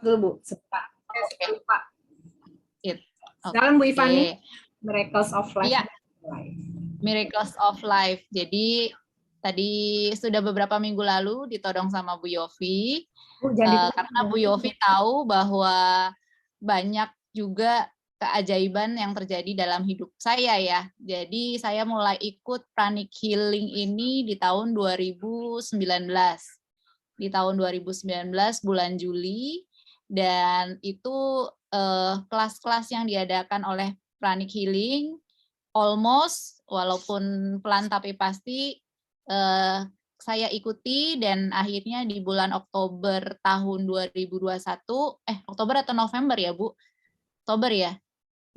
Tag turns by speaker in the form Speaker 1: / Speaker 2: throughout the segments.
Speaker 1: dulu Bu, suka
Speaker 2: Oke.
Speaker 1: lupa.
Speaker 2: It.
Speaker 1: Sekarang Bu
Speaker 2: Oke.
Speaker 1: Ivani, Miracles of Life.
Speaker 2: Iya, Miracles of Life. Jadi tadi sudah beberapa minggu lalu ditodong sama Bu Yofi.
Speaker 1: Bu, jangan
Speaker 2: Karena Bu Yofi tahu bahwa banyak juga keajaiban yang terjadi dalam hidup saya ya. Jadi saya mulai ikut Pranic Healing ini di tahun 2019. Di tahun 2019 bulan Juli, dan itu kelas-kelas yang diadakan oleh Pranic Healing almost, walaupun pelan tapi pasti, saya ikuti, dan akhirnya di bulan Oktober tahun 2021, Oktober atau November ya Bu? Oktober ya?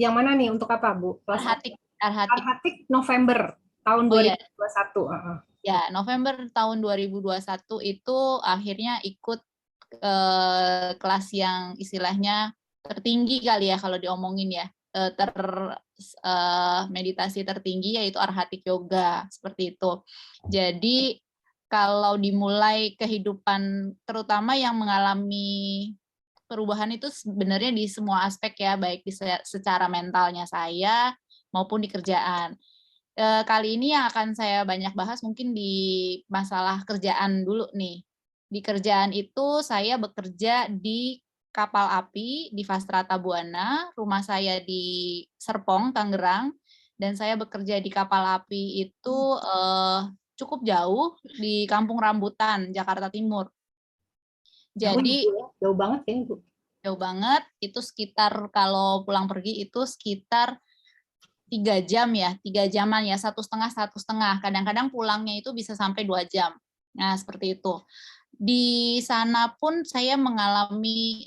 Speaker 1: Yang mana nih, untuk apa Bu?
Speaker 2: Arhatik.
Speaker 1: Arhatik November tahun 2021.
Speaker 2: Ya, November tahun 2021 itu akhirnya ikut kelas yang istilahnya tertinggi kali ya kalau diomongin ya, meditasi tertinggi yaitu Arhatik Yoga, seperti itu. Jadi kalau dimulai kehidupan, terutama yang mengalami perubahan itu sebenarnya di semua aspek ya, baik secara mentalnya saya maupun di kerjaan. Kali ini yang akan saya banyak bahas mungkin di masalah kerjaan dulu nih. Di kerjaan itu saya bekerja di kapal api di Fastrata Buana, rumah saya di Serpong, Tangerang, dan saya bekerja di kapal api itu cukup jauh di Kampung Rambutan, Jakarta Timur. Jadi
Speaker 1: jauh banget ya Bu.
Speaker 2: Jauh banget, itu sekitar kalau pulang pergi itu sekitar 3 jam ya, 3 jaman ya, 1,5. Kadang-kadang pulangnya itu bisa sampai 2 jam. Nah, seperti itu. Di sana pun saya mengalami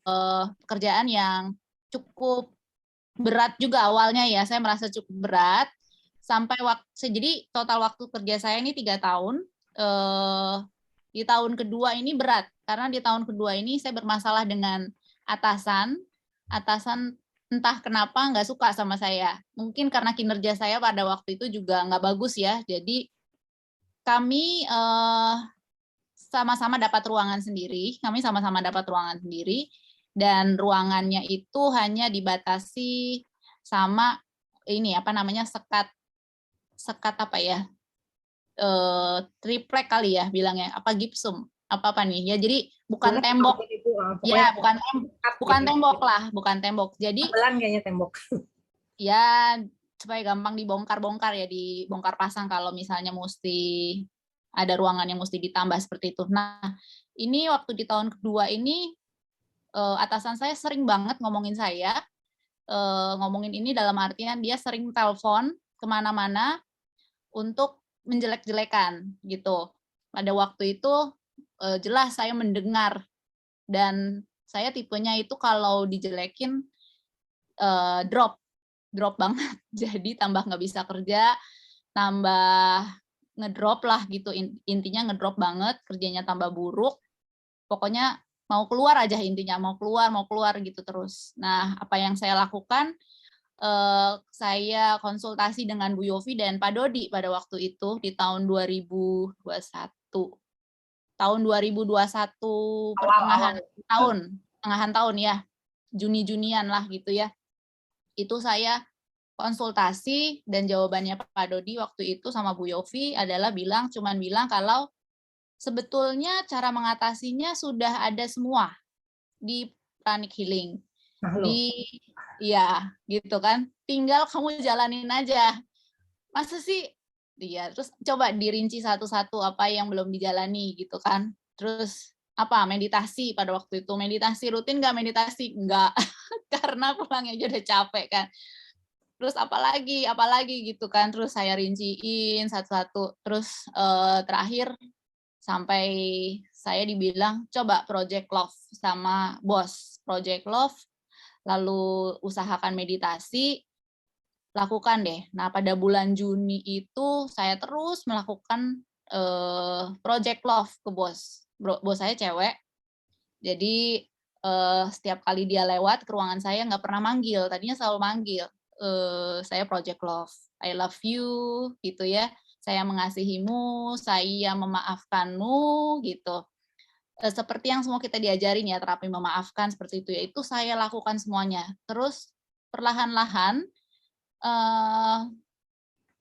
Speaker 2: pekerjaan yang cukup berat juga awalnya ya. Saya merasa cukup berat sampai jadi total waktu kerja saya ini 3 tahun. Di tahun kedua ini berat karena di tahun kedua ini saya bermasalah dengan atasan entah kenapa nggak suka sama saya. Mungkin karena kinerja saya pada waktu itu juga nggak bagus ya. Jadi kami sama-sama dapat ruangan sendiri. Dan ruangannya itu hanya dibatasi sama ini sekat apa ya? Triplek kali ya bilangnya, apa gipsum, apa nih ya, jadi bukan tembok ya, bukan tembok, jadi
Speaker 1: kayaknya tembok
Speaker 2: ya supaya gampang dibongkar ya, dibongkar pasang kalau misalnya mesti ada ruangan yang mesti ditambah seperti itu. Nah, ini waktu di tahun kedua ini atasan saya sering banget ngomongin saya, ngomongin ini dalam artian dia sering telepon kemana-mana untuk menjelek-jelekan gitu. Pada waktu itu jelas saya mendengar, dan saya tipenya itu kalau dijelekin drop banget. Jadi tambah nggak bisa kerja, tambah ngedrop lah gitu. Intinya ngedrop banget, kerjanya tambah buruk. Pokoknya mau keluar aja intinya, mau keluar gitu terus. Nah, apa yang saya lakukan? Saya konsultasi dengan Bu Yofi dan Pak Dodi pada waktu itu di tahun 2021. Tahun 2021 pertengahan tahun ya, Juni-Junian lah gitu ya. Itu saya konsultasi dan jawabannya Pak Dodi waktu itu sama Bu Yofi adalah cuman bilang kalau sebetulnya cara mengatasinya sudah ada semua di Pranic Healing. Ya gitu kan, tinggal kamu jalanin aja. Masa sih? Iya, terus coba dirinci satu-satu apa yang belum dijalani gitu kan. Terus apa, meditasi pada waktu itu, meditasi rutin nggak meditasi? Nggak, karena pulangnya aja udah capek kan. Terus apalagi gitu kan, terus saya rinciin satu-satu. Terus terakhir sampai saya dibilang coba Project Love sama bos. Project Love, lalu usahakan meditasi, lakukan deh. Nah, pada bulan Juni itu saya terus melakukan Project Love ke bos. Bos saya cewek, jadi setiap kali dia lewat ke ruangan saya nggak pernah manggil, tadinya selalu manggil. Saya Project Love, I love you, gitu ya. Saya mengasihimu, saya memaafkanmu, gitu. seperti yang semua kita diajarin ya, terapi memaafkan seperti itu ya, itu saya lakukan semuanya. Terus perlahan-lahan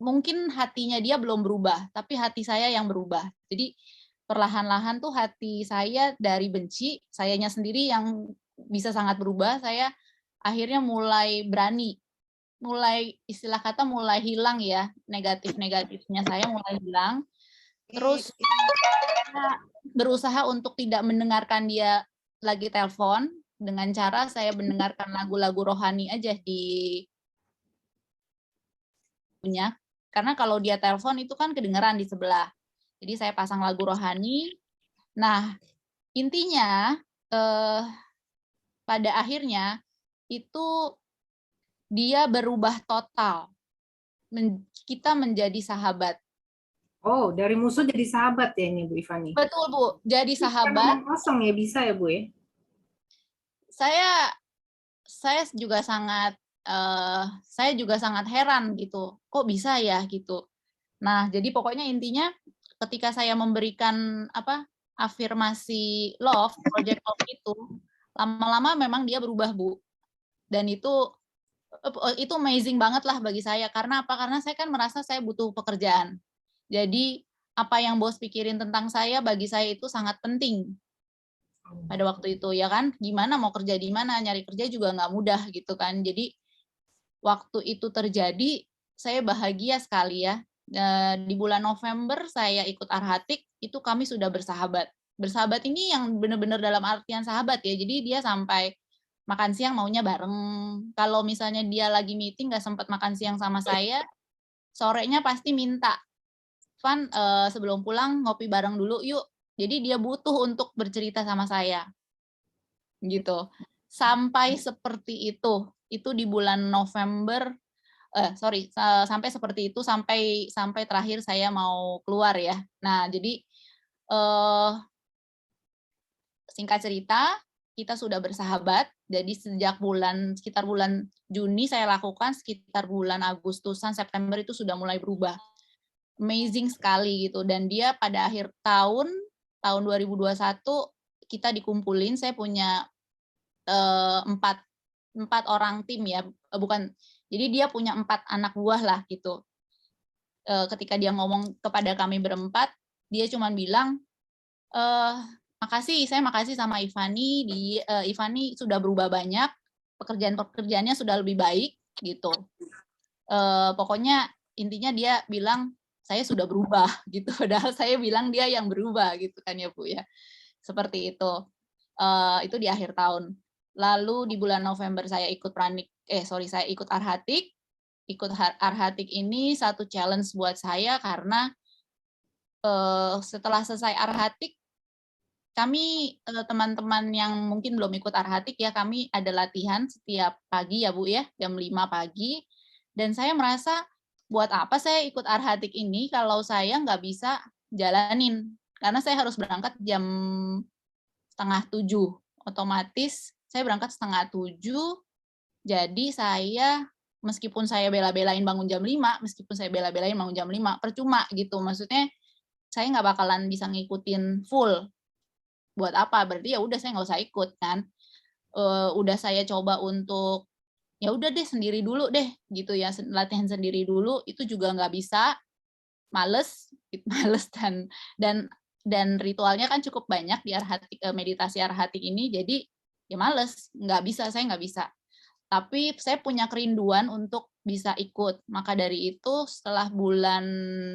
Speaker 2: mungkin hatinya dia belum berubah, tapi hati saya yang berubah. Jadi perlahan-lahan tuh hati saya dari benci, sayanya sendiri yang bisa sangat berubah, saya akhirnya mulai berani, mulai istilah kata mulai hilang ya, negatif-negatifnya saya mulai hilang. Terus saya berusaha untuk tidak mendengarkan dia lagi telepon, dengan cara saya mendengarkan lagu-lagu rohani aja di punya. Karena kalau dia telepon itu kan kedengeran di sebelah. Jadi saya pasang lagu rohani. Nah, intinya pada akhirnya itu dia berubah total. Kita menjadi sahabat.
Speaker 1: Oh, dari musuh jadi sahabat ya ini Bu Ivani.
Speaker 2: Betul, Bu. Jadi sahabat.
Speaker 1: Kosong ya bisa ya Bu ya?
Speaker 2: Saya juga sangat heran gitu. Kok bisa ya gitu. Nah, jadi pokoknya intinya ketika saya memberikan afirmasi love, project love itu, lama-lama memang dia berubah, Bu. Dan itu amazing banget lah bagi saya. Karena apa? Karena saya kan merasa saya butuh pekerjaan. Jadi apa yang bos pikirin tentang saya bagi saya itu sangat penting pada waktu itu ya kan. Gimana mau kerja di mana, nyari kerja juga nggak mudah gitu kan. Jadi waktu itu terjadi saya bahagia sekali ya. Di bulan November saya ikut Arhatik, itu kami sudah bersahabat. Bersahabat ini yang benar-benar dalam artian sahabat ya. Jadi dia sampai makan siang maunya bareng. Kalau misalnya dia lagi meeting nggak sempat makan siang sama saya, sorenya pasti minta, Van, sebelum pulang ngopi bareng dulu yuk. Jadi dia butuh untuk bercerita sama saya. Gitu. Sampai seperti itu. Itu di bulan November, sampai seperti itu sampai terakhir saya mau keluar ya. Nah, jadi singkat cerita, kita sudah bersahabat. Jadi sekitar bulan Juni saya lakukan, sekitar bulan Agustusan, September itu sudah mulai berubah. Amazing sekali gitu. Dan dia pada akhir tahun 2021 kita dikumpulin. Saya punya 4 orang tim ya, bukan. Jadi dia punya 4 anak buah lah gitu. Ketika dia ngomong kepada kami berempat, dia cuma bilang, saya makasih sama Ivani, Ivani sudah berubah banyak, pekerjaannya sudah lebih baik gitu. Pokoknya intinya dia bilang saya sudah berubah gitu, padahal saya bilang dia yang berubah gitu kan ya Bu ya. Seperti itu. Itu di akhir tahun. Lalu di bulan November saya ikut saya ikut Arhatik. Ikut Arhatik ini satu challenge buat saya karena setelah selesai Arhatik, kami teman-teman yang mungkin belum ikut Arhatik ya, kami ada latihan setiap pagi ya Bu ya, jam 5 pagi. Dan saya merasa buat apa saya ikut Arhatik ini kalau saya nggak bisa jalanin. Karena saya harus berangkat jam 6:30. Otomatis saya berangkat 6:30, jadi saya meskipun saya bela-belain bangun jam 5, percuma gitu. Maksudnya saya nggak bakalan bisa ngikutin full. Buat apa? Berarti ya udah saya nggak usah ikut kan. Udah saya coba untuk ya udah deh sendiri dulu deh gitu ya, latihan sendiri dulu, itu juga nggak bisa, males dan ritualnya kan cukup banyak di Arhatik, meditasi Arhatik ini, jadi ya males, saya nggak bisa. Tapi saya punya kerinduan untuk bisa ikut. Maka dari itu setelah bulan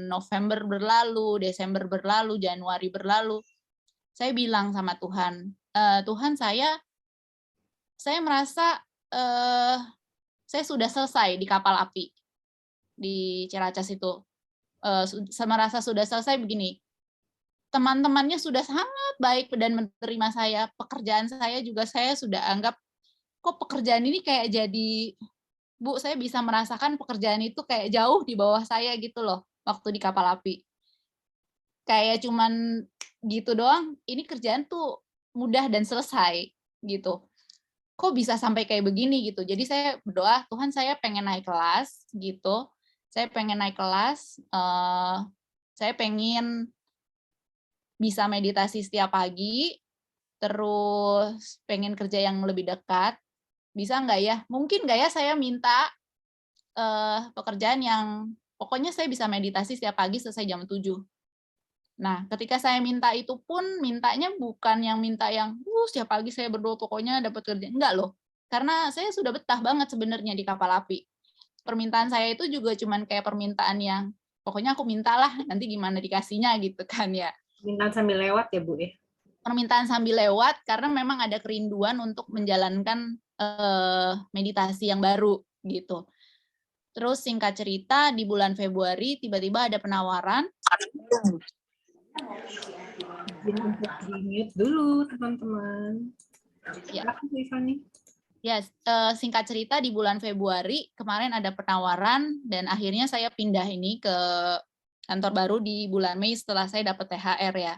Speaker 2: November berlalu, Desember berlalu, Januari berlalu, saya bilang sama Tuhan, Tuhan saya merasa saya sudah selesai di kapal api di Ciracas itu. Saya merasa sudah selesai begini. Teman-temannya sudah sangat baik dan menerima saya. Pekerjaan saya juga saya sudah anggap, kok pekerjaan ini kayak jadi, Bu, saya bisa merasakan pekerjaan itu kayak jauh di bawah saya gitu loh, waktu di kapal api. Kayak cuman gitu doang, ini kerjaan tuh mudah dan selesai gitu. Kok bisa sampai kayak begini gitu. Jadi saya berdoa, Tuhan saya pengen naik kelas gitu. Saya pengen naik kelas, saya pengen bisa meditasi setiap pagi, terus pengen kerja yang lebih dekat, bisa nggak ya? Mungkin nggak ya saya minta pekerjaan yang pokoknya saya bisa meditasi setiap pagi selesai jam 7. Nah, ketika saya minta itu pun mintanya bukan yang minta yang, setiap pagi saya berdoa pokoknya dapat kerja." Enggak loh. Karena saya sudah betah banget sebenarnya di kapal api. Permintaan saya itu juga cuman kayak permintaan yang, pokoknya aku mintalah, nanti gimana dikasihnya gitu kan ya.
Speaker 1: Bintang sambil lewat ya Bu ya.
Speaker 2: Permintaan sambil lewat karena memang ada kerinduan untuk menjalankan meditasi yang baru gitu. Terus singkat cerita di bulan Februari tiba-tiba ada penawaran.
Speaker 1: Izin untuk di-mute dulu teman-teman.
Speaker 2: Ya.
Speaker 1: Silakan Bu Ivani.
Speaker 2: Ya, singkat cerita di bulan Februari kemarin ada penawaran dan akhirnya saya pindah ini ke kantor baru di bulan Mei setelah saya dapat THR ya.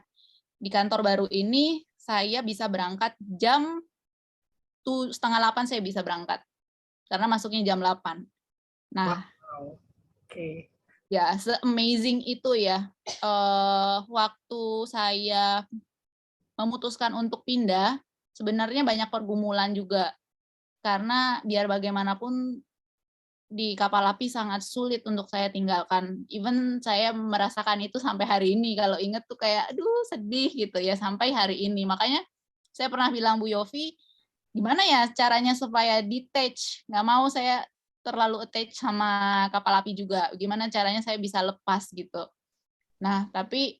Speaker 2: Di kantor baru ini saya bisa berangkat jam 7:30 saya bisa berangkat karena masuknya jam 8. Nah,
Speaker 1: Wow. Oke.
Speaker 2: ya se-amazing itu ya. Waktu saya memutuskan untuk pindah, sebenarnya banyak pergumulan juga. Karena biar bagaimanapun di kapal api sangat sulit untuk saya tinggalkan. Even saya merasakan itu sampai hari ini. Kalau inget tuh kayak, aduh sedih gitu ya sampai hari ini. Makanya saya pernah bilang Bu Yofi, gimana ya caranya supaya detach? Nggak mau saya terlalu attach sama kapal api juga. Gimana caranya saya bisa lepas gitu. Nah, tapi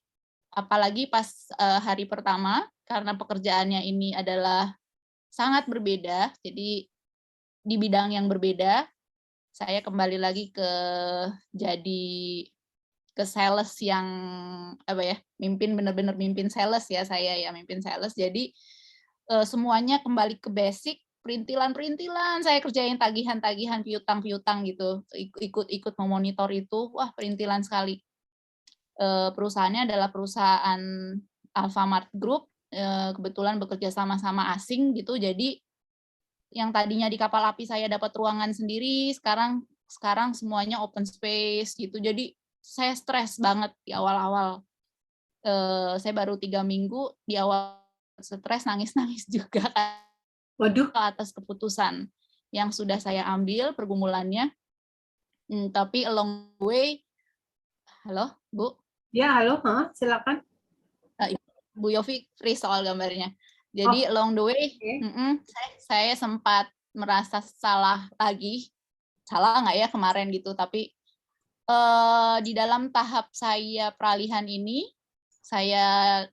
Speaker 2: apalagi pas hari pertama, karena pekerjaannya ini adalah sangat berbeda, jadi di bidang yang berbeda, saya kembali lagi jadi ke sales yang apa ya, benar-benar mimpin sales ya saya ya, mimpin sales. Jadi semuanya kembali ke basic, perintilan-perintilan, saya kerjain tagihan-tagihan, piutang-piutang gitu, ikut memonitor itu, wah perintilan sekali. Perusahaannya adalah perusahaan Alfamart Group, kebetulan bekerja sama-sama asing gitu, jadi yang tadinya di kapal api saya dapat ruangan sendiri, sekarang semuanya open space gitu. Jadi saya stres banget di awal-awal. Saya baru 3 minggu, di awal stres, nangis-nangis juga
Speaker 1: Waduh.
Speaker 2: atas keputusan yang sudah saya ambil, pergumulannya. Tapi along the way, halo Bu?
Speaker 1: Ya, halo, silakan.
Speaker 2: Bu Yofi free soal gambarnya. Jadi along the way, saya sempat merasa salah nggak ya kemarin gitu, tapi di dalam tahap saya peralihan ini, saya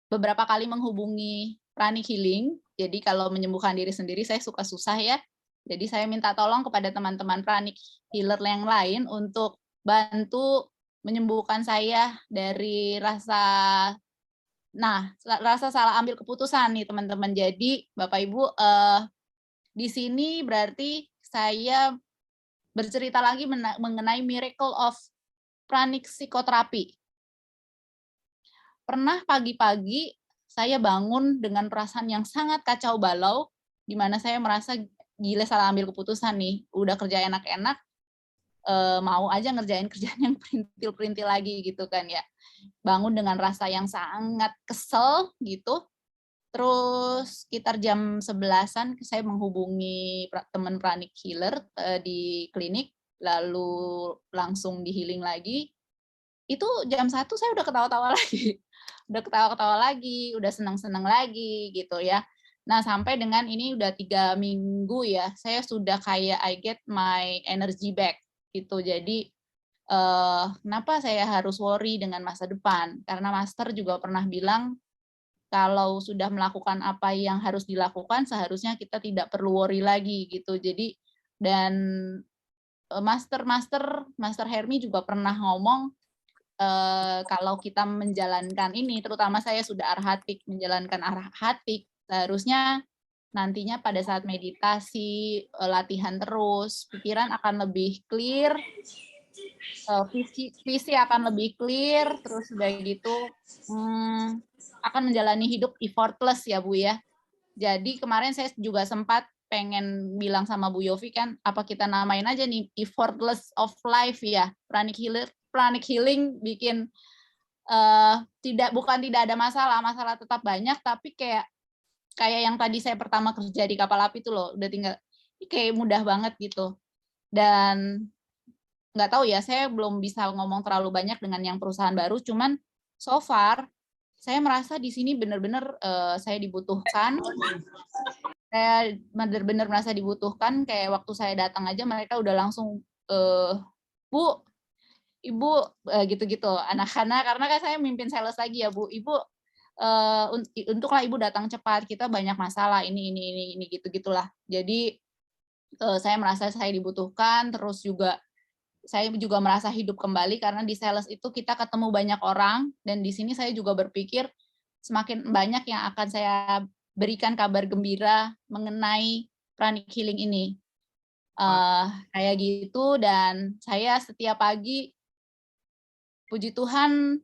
Speaker 2: beberapa kali menghubungi pranic healing. Jadi kalau menyembuhkan diri sendiri saya suka susah ya. Jadi saya minta tolong kepada teman-teman pranic healer yang lain untuk bantu menyembuhkan saya dari rasa salah ambil keputusan nih teman-teman. Jadi Bapak Ibu, di sini berarti saya bercerita lagi mengenai miracle of pranic psikoterapi. Pernah pagi-pagi saya bangun dengan perasaan yang sangat kacau balau, di mana saya merasa gila salah ambil keputusan nih, udah kerja enak-enak, mau aja ngerjain kerjaan yang perintil-perintil lagi gitu kan ya. Bangun dengan rasa yang sangat kesel gitu. Terus sekitar jam 11-an saya menghubungi teman pranic healer di klinik, lalu langsung di healing lagi. Itu jam 1 saya udah ketawa-tawa lagi. Udah ketawa-ketawa lagi, udah senang-senang lagi gitu ya. Nah, sampai dengan ini udah 3 minggu ya, saya sudah kayak I get my energy back gitu. Jadi kenapa saya harus worry dengan masa depan? Karena master juga pernah bilang kalau sudah melakukan apa yang harus dilakukan, seharusnya kita tidak perlu worry lagi gitu. Jadi dan Master Hermi juga pernah ngomong kalau kita menjalankan ini, terutama saya sudah arhatik, menjalankan arhatik, seharusnya nantinya pada saat meditasi, latihan terus, pikiran akan lebih clear, visi akan lebih clear, terus udah gitu akan menjalani hidup effortless ya Bu ya. Jadi kemarin saya juga sempat pengen bilang sama Bu Yofi kan, apa kita namain aja nih effortless of life ya, pranic healing bikin bukan tidak ada masalah tetap banyak, tapi kayak yang tadi saya pertama kerja di kapal api itu loh, udah tinggal kayak mudah banget gitu. Dan nggak tahu ya, saya belum bisa ngomong terlalu banyak dengan yang perusahaan baru, cuman so far saya merasa di sini benar-benar saya dibutuhkan. Saya benar-benar merasa dibutuhkan, kayak waktu saya datang aja mereka udah langsung, "Bu, Ibu," gitu-gitu, anak-anak, karena kan saya mimpin sales lagi ya, "Bu, Ibu, untuklah Ibu datang cepat, kita banyak masalah ini," gitu-gitulah. Jadi, saya merasa saya dibutuhkan, terus juga saya juga merasa hidup kembali karena di sales itu kita ketemu banyak orang, dan di sini saya juga berpikir semakin banyak yang akan saya berikan kabar gembira mengenai pranic healing ini. Kayak gitu, dan saya setiap pagi, puji Tuhan,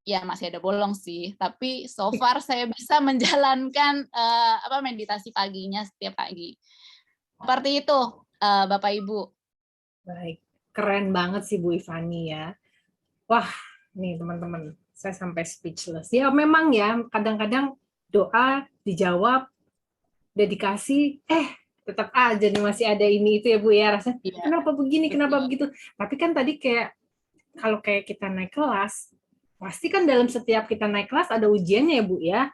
Speaker 2: ya masih ada bolong sih, tapi so far saya bisa menjalankan, meditasi paginya setiap pagi. Seperti itu, Bapak Ibu.
Speaker 1: Baik, keren banget sih Bu Ivani ya. Wah, nih teman-teman, saya sampai speechless. Ya memang ya, kadang-kadang doa dijawab, dedikasi, tetap aja nih masih ada ini itu ya Bu ya, rasanya kenapa begini, kenapa begitu. Tapi kan tadi kayak, kalau kayak kita naik kelas, pasti kan dalam setiap kita naik kelas ada ujiannya ya Bu ya.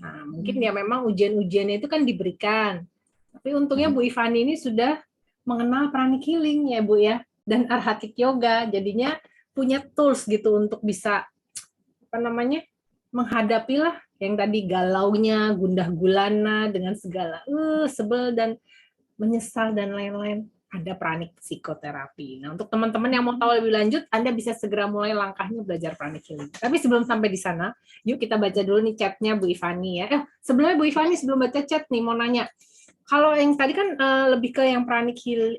Speaker 1: Nah, mungkin ya memang ujian-ujiannya itu kan diberikan. Tapi untungnya Bu Ivani ini sudah mengenal pranic healing ya Bu ya, dan arhatic yoga, jadinya punya tools gitu untuk bisa menghadapilah yang tadi galaunya, gundah gulana dengan segala sebel dan menyesal dan lain-lain. Ada pranic psikoterapi. Nah, untuk teman-teman yang mau tahu lebih lanjut, Anda bisa segera mulai langkahnya belajar pranic healing. Tapi sebelum sampai di sana, yuk kita baca dulu nih chatnya Bu Ivani ya. Sebelumnya Bu Ivani, sebelum baca chat nih, mau nanya. Kalau yang tadi kan lebih ke yang pranic heal,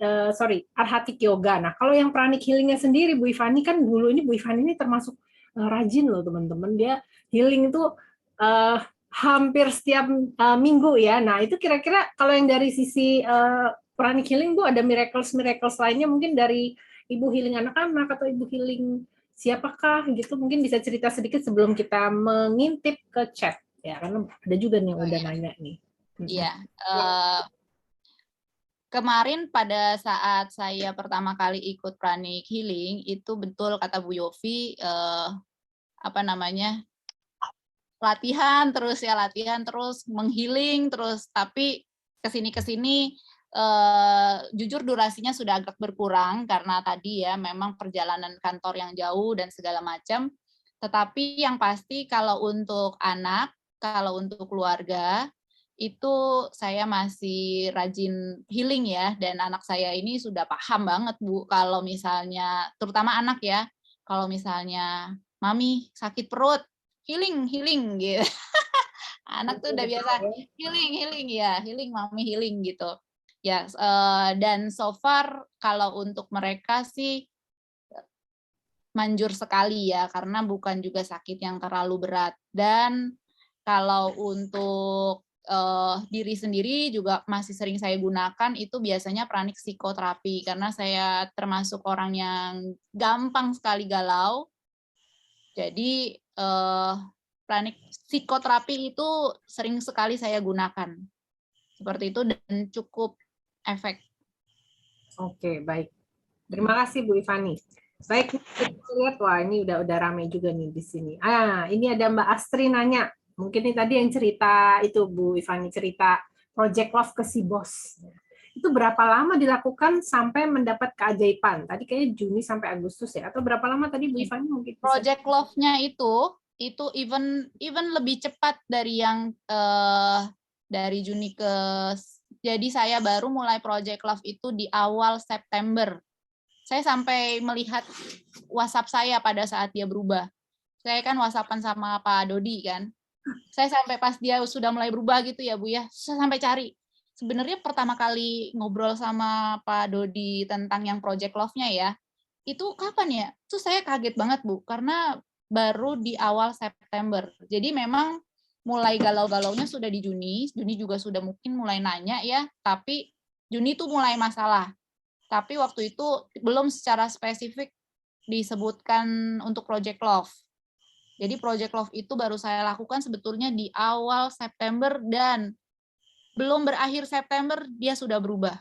Speaker 1: arhatic yoga. Nah, kalau yang pranic healingnya sendiri, Bu Ivani kan dulu ini Bu Ivani ini termasuk rajin loh teman-teman. Dia healing itu hampir setiap minggu ya. Nah, itu kira-kira kalau yang dari sisi pranic healing Bu, ada miracles lainnya mungkin dari Ibu healing anak-anak atau Ibu healing siapakah gitu, mungkin bisa cerita sedikit sebelum kita mengintip ke chat ya, karena ada juga nih yang udah nanya nih.
Speaker 2: Iya, kemarin pada saat saya pertama kali ikut pranic healing, itu betul kata Bu Yofi, latihan terus menghealing terus, tapi kesini jujur durasinya sudah agak berkurang karena tadi ya memang perjalanan kantor yang jauh dan segala macam. Tetapi yang pasti kalau untuk anak, kalau untuk keluarga, itu saya masih rajin healing ya, dan anak saya ini sudah paham banget Bu, kalau misalnya terutama anak ya, kalau misalnya mami sakit perut, healing gitu. Anak tuh udah biasa healing ya, healing mami healing gitu. Ya, dan so far kalau untuk mereka sih manjur sekali ya, karena bukan juga sakit yang terlalu berat. Dan kalau untuk diri sendiri juga masih sering saya gunakan itu biasanya pranic psikoterapi, karena saya termasuk orang yang gampang sekali galau. Jadi pranic psikoterapi itu sering sekali saya gunakan. Seperti itu dan cukup efek.
Speaker 1: Oke, baik. Terima kasih Bu Ivani. Baik, kita lihat, wah ini udah ramai juga nih di sini. Ini ada Mbak Astri nanya. Mungkin ini tadi yang cerita itu Bu Ivani cerita Project Love ke si bos. Itu berapa lama dilakukan sampai mendapat keajaiban? Tadi kayaknya Juni sampai Agustus ya, atau berapa lama tadi Bu Ivani mungkin bisa?
Speaker 2: Project Love-nya itu even lebih cepat dari yang dari Juni ke, jadi saya baru mulai Project Love itu di awal September. Saya sampai melihat WhatsApp saya pada saat dia berubah. Saya kan WhatsAppan sama Pak Dodi kan. Saya sampai pas dia sudah mulai berubah gitu ya Bu ya, saya sampai cari. Sebenarnya pertama kali ngobrol sama Pak Dodi tentang yang Project Love-nya ya, itu kapan ya? Itu saya kaget banget Bu, karena baru di awal September. Jadi memang mulai galau-galaunya sudah di Juni juga sudah mungkin mulai nanya ya, tapi Juni itu mulai masalah. Tapi waktu itu belum secara spesifik disebutkan untuk Project Love. Jadi Project Love itu baru saya lakukan sebetulnya di awal September dan belum berakhir September dia sudah berubah.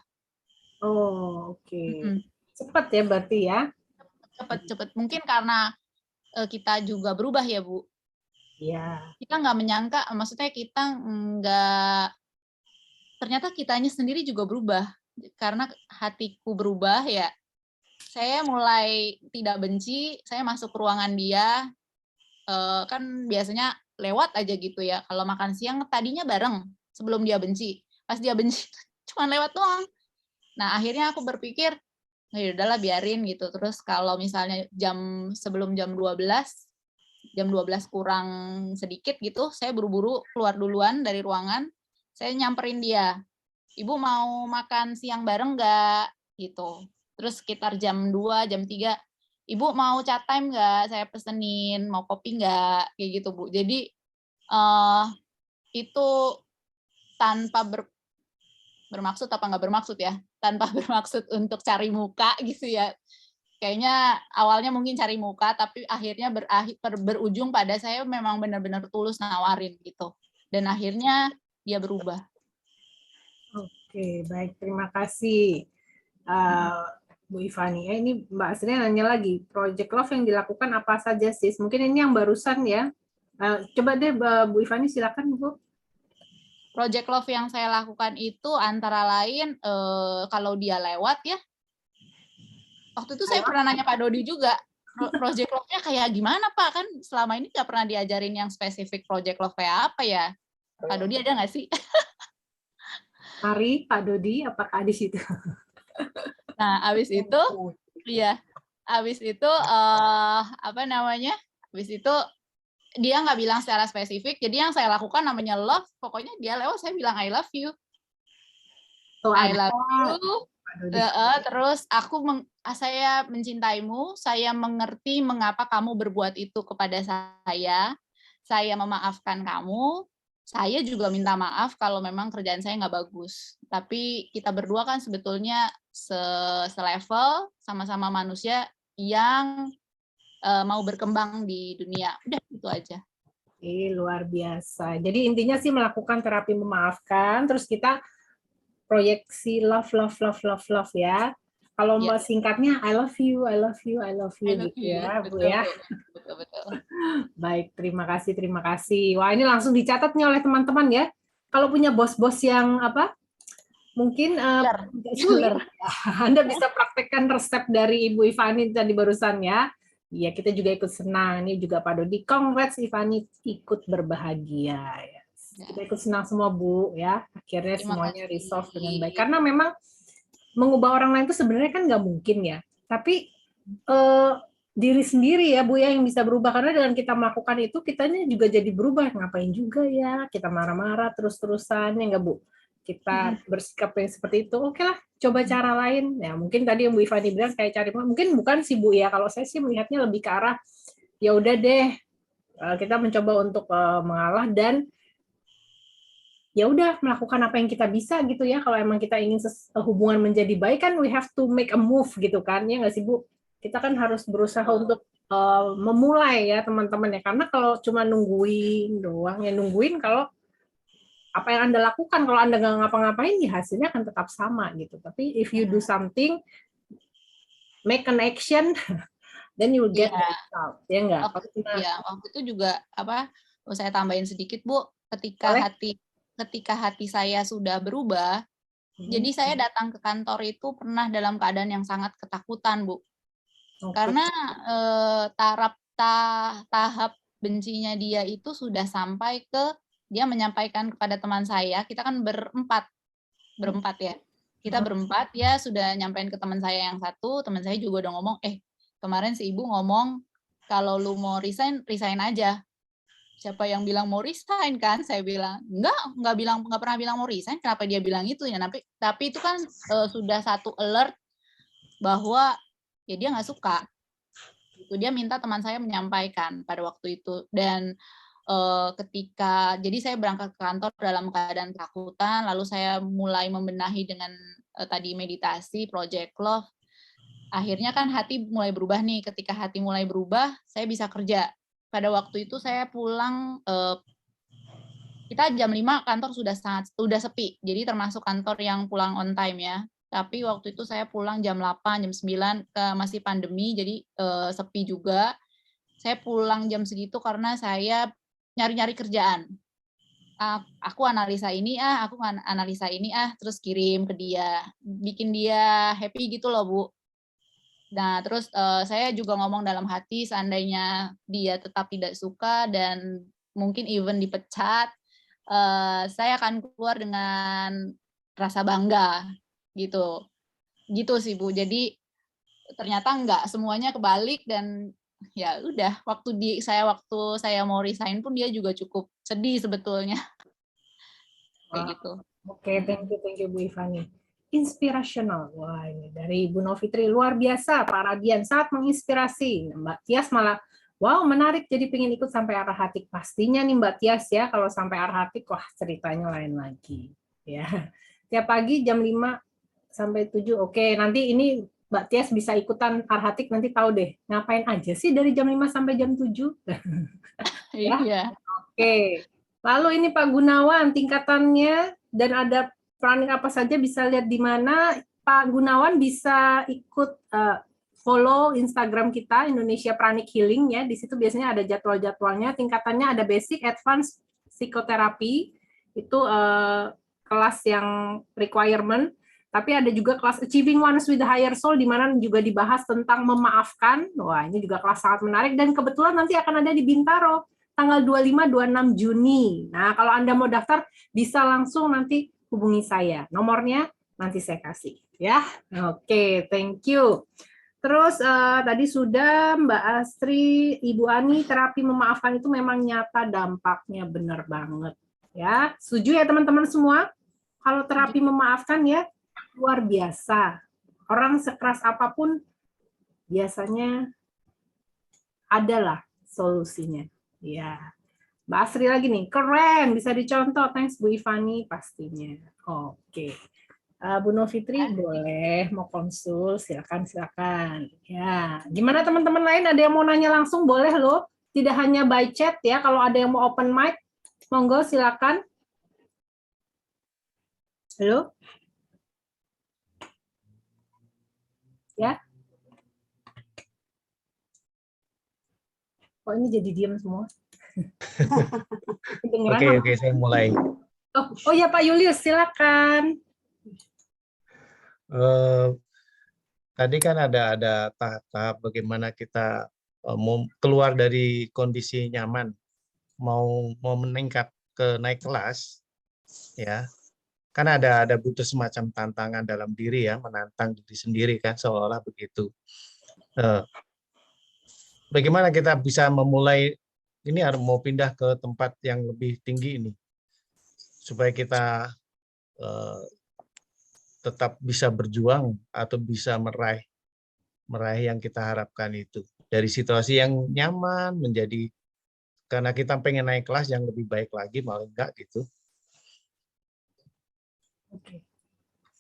Speaker 1: Oh, oke.
Speaker 2: Mm-mm.
Speaker 1: Cepat ya berarti ya.
Speaker 2: Cepet-cepet. Mungkin karena kita juga berubah ya, Bu.
Speaker 1: Iya.
Speaker 2: Kita nggak menyangka, maksudnya kita nggak, ternyata kitanya sendiri juga berubah. Karena hatiku berubah ya, saya mulai tidak benci, saya masuk ke ruangan dia, kan biasanya lewat aja gitu ya. Kalau makan siang tadinya bareng sebelum dia benci. Pas dia benci cuma lewat doang. Nah, akhirnya aku berpikir, ya udahlah biarin gitu. Terus kalau misalnya sebelum jam 12 kurang sedikit gitu, saya buru-buru keluar duluan dari ruangan, saya nyamperin dia. Ibu mau makan siang bareng nggak? Gitu. Terus sekitar jam 2, jam 3, Ibu mau chat time nggak? Saya pesenin, mau kopi nggak? Kayak gitu, Bu. Jadi, itu tanpa bermaksud apa nggak bermaksud ya? Tanpa bermaksud untuk cari muka gitu ya. Kayaknya awalnya mungkin cari muka, tapi akhirnya berujung pada saya memang benar-benar tulus nawarin gitu. Dan akhirnya dia berubah.
Speaker 1: Oke, baik. Terima kasih, Bu Ivani. Ini Mbak Asri nanya lagi, Project Love yang dilakukan apa saja, Sis? Mungkin ini yang barusan ya. Coba deh, Bu Ivani, silakan, Bu.
Speaker 2: Project Love yang saya lakukan itu antara lain kalau dia lewat ya. Waktu itu saya pernah nanya Pak Dodi juga, Project Love-nya kayak gimana Pak? Kan selama ini nggak pernah diajarin yang spesifik Project Love kayak apa ya? Pak Dodi ada nggak sih?
Speaker 1: Mari, Pak Dodi, apakah di situ?
Speaker 2: Nah, abis itu, iya, abis itu apa namanya? Abis itu dia nggak bilang secara spesifik, jadi yang saya lakukan namanya love, pokoknya dia lewat saya bilang I love you.
Speaker 1: Oh,
Speaker 2: I
Speaker 1: ada
Speaker 2: love you,
Speaker 1: Pak Dodi.
Speaker 2: terus saya mencintaimu, saya mengerti mengapa kamu berbuat itu kepada saya memaafkan kamu, saya juga minta maaf kalau memang kerjaan saya nggak bagus. Tapi kita berdua kan sebetulnya selevel, sama-sama manusia yang mau berkembang di dunia. Udah, itu aja.
Speaker 1: Luar biasa. Jadi intinya sih melakukan terapi memaafkan, terus kita proyeksi love, love, love, love, love ya. Kalau
Speaker 2: Ya,
Speaker 1: mau singkatnya I love you, I love you, I love you
Speaker 2: I love
Speaker 1: gitu
Speaker 2: you.
Speaker 1: ya, Bu
Speaker 2: Betul,
Speaker 1: ya.
Speaker 2: betul, betul.
Speaker 1: Baik, terima kasih, terima kasih. Wah, ini langsung dicatat nih oleh teman-teman ya. Kalau punya bos-bos yang apa? Mungkin agak sulit, Anda bisa praktekkan resep dari Ibu Ivani tadi barusan ya. Iya, kita juga ikut senang. Ini juga Pak Dodi. Congrats Ivani ikut berbahagia. Ya. Kita ikut senang semua Bu ya. Akhirnya
Speaker 2: Terima
Speaker 1: semuanya
Speaker 2: kasih.
Speaker 1: resolve dengan baik. Karena memang mengubah orang lain itu sebenarnya kan nggak mungkin ya. Tapi diri sendiri ya Bu ya yang bisa berubah. Karena dengan kita melakukan itu kitanya juga jadi berubah. Ngapain juga ya kita marah-marah terus-terusan ya nggak Bu? Kita bersikap yang seperti itu, oke lah, coba cara lain. Ya mungkin tadi yang Bu Ivani bilang kayak cari, mungkin bukan sih Bu ya. Kalau saya sih melihatnya lebih ke arah ya udah deh, kita mencoba untuk mengalah dan ya udah melakukan apa yang kita bisa gitu ya. Kalau emang kita ingin hubungan menjadi baik kan, we have to make a move gitu kan, ya nggak sih Bu? Kita kan harus berusaha untuk memulai ya teman-teman ya. Karena kalau cuma nungguin doang, ya nungguin kalau apa yang Anda lakukan, kalau Anda nggak ngapa-ngapain, ya hasilnya akan tetap sama gitu. Tapi if you do something, make an action, then you will get the result. Ya nggak?
Speaker 2: Waktu itu juga mau saya tambahin sedikit Bu, ketika hati saya sudah berubah, jadi saya datang ke kantor itu pernah dalam keadaan yang sangat ketakutan Bu, karena tahap bencinya dia itu sudah sampai ke dia menyampaikan kepada teman saya, kita kan berempat ya. Kita berempat, ya sudah nyampein ke teman saya yang satu, teman saya juga udah ngomong, kemarin si ibu ngomong, kalau lu mau resign, resign aja. Siapa yang bilang mau resign kan? Saya bilang, nggak pernah bilang mau resign, kenapa dia bilang itu ya? Tapi itu kan sudah satu alert bahwa ya dia nggak suka. Itu dia minta teman saya menyampaikan pada waktu itu. Dan jadi saya berangkat ke kantor dalam keadaan ketakutan, lalu saya mulai membenahi dengan tadi meditasi, Project Love. Akhirnya kan hati mulai berubah nih. Ketika hati mulai berubah, saya bisa kerja. pada waktu itu saya pulang, kita jam 5 kantor sudah sepi, jadi termasuk kantor yang pulang on time ya. Tapi waktu itu saya pulang jam 8, jam 9, masih pandemi, jadi sepi juga. Saya pulang jam segitu karena saya nyari-nyari kerjaan. Aku analisa ini aku analisa ini terus kirim ke dia, bikin dia happy gitu loh, Bu. Nah, terus saya juga ngomong dalam hati, seandainya dia tetap tidak suka dan mungkin even dipecat, saya akan keluar dengan rasa bangga, gitu. Gitu sih, Bu. Jadi ternyata nggak semuanya kebalik dan ya udah, waktu saya mau resign pun dia juga cukup sedih sebetulnya, kayak
Speaker 1: Wah,
Speaker 2: gitu.
Speaker 1: oke, thank you Bu Ivani. Inspirational. Wah, ini dari Bu Novitri luar biasa, Pak Radian sangat menginspirasi. Mbak Tias malah wow, menarik, jadi pengen ikut sampai arah hati. Pastinya nih Mbak Tias ya, kalau sampai arah hati, wah ceritanya lain lagi. Ya, tiap pagi jam 5 sampai 7. Oke, nanti ini Mbak Tias bisa ikutan arhatik, nanti tahu deh ngapain aja sih dari jam 5 sampai jam 7. Ya.
Speaker 2: Iya.
Speaker 1: Oke. Lalu ini Pak Gunawan, tingkatannya dan ada pranik apa saja bisa lihat di mana. Pak Gunawan bisa ikut follow Instagram kita Indonesia Pranik Healing ya. Di situ biasanya ada jadwal-jadwalnya. Tingkatannya ada basic, advance, psikoterapi. Itu kelas yang requirement. Tapi ada juga kelas Achieving Oneness with the Higher Soul, di mana juga dibahas tentang memaafkan. Wah, ini juga kelas sangat menarik. Dan kebetulan nanti akan ada di Bintaro, tanggal 25-26 Juni. Nah, kalau Anda mau daftar, bisa langsung nanti hubungi saya. Nomornya nanti saya kasih. Ya, oke, thank you. Terus tadi sudah Mbak Astri, Ibu Ani, terapi memaafkan itu memang nyata dampaknya, benar banget. Ya, setuju ya teman-teman semua? Kalau terapi memaafkan ya, luar biasa. Orang sekeras apapun, biasanya adalah solusinya. Ya, Mbak Asri lagi nih, keren, bisa dicontoh. Thanks Bu Ivani pastinya. Oke, Bu Novitri boleh mau konsul, silakan. Ya, gimana teman-teman lain? Ada yang mau nanya langsung boleh loh. Tidak hanya by chat ya. Kalau ada yang mau open mic, monggo silakan. Halo. Ya. Kok ini jadi diam semua?
Speaker 3: Oke, saya mulai.
Speaker 1: Oh ya Pak Julius, silakan.
Speaker 3: Tadi kan ada tahap-tahap bagaimana kita mau keluar dari kondisi nyaman, mau meningkat ke naik kelas, ya. Kan ada butuh semacam tantangan dalam diri ya, menantang diri sendiri kan, seolah-olah begitu. Bagaimana kita bisa memulai ini, harus mau pindah ke tempat yang lebih tinggi ini, supaya kita tetap bisa berjuang atau bisa meraih yang kita harapkan itu. Dari situasi yang nyaman menjadi, karena kita pengen naik kelas yang lebih baik lagi, malah enggak gitu.
Speaker 1: Oke,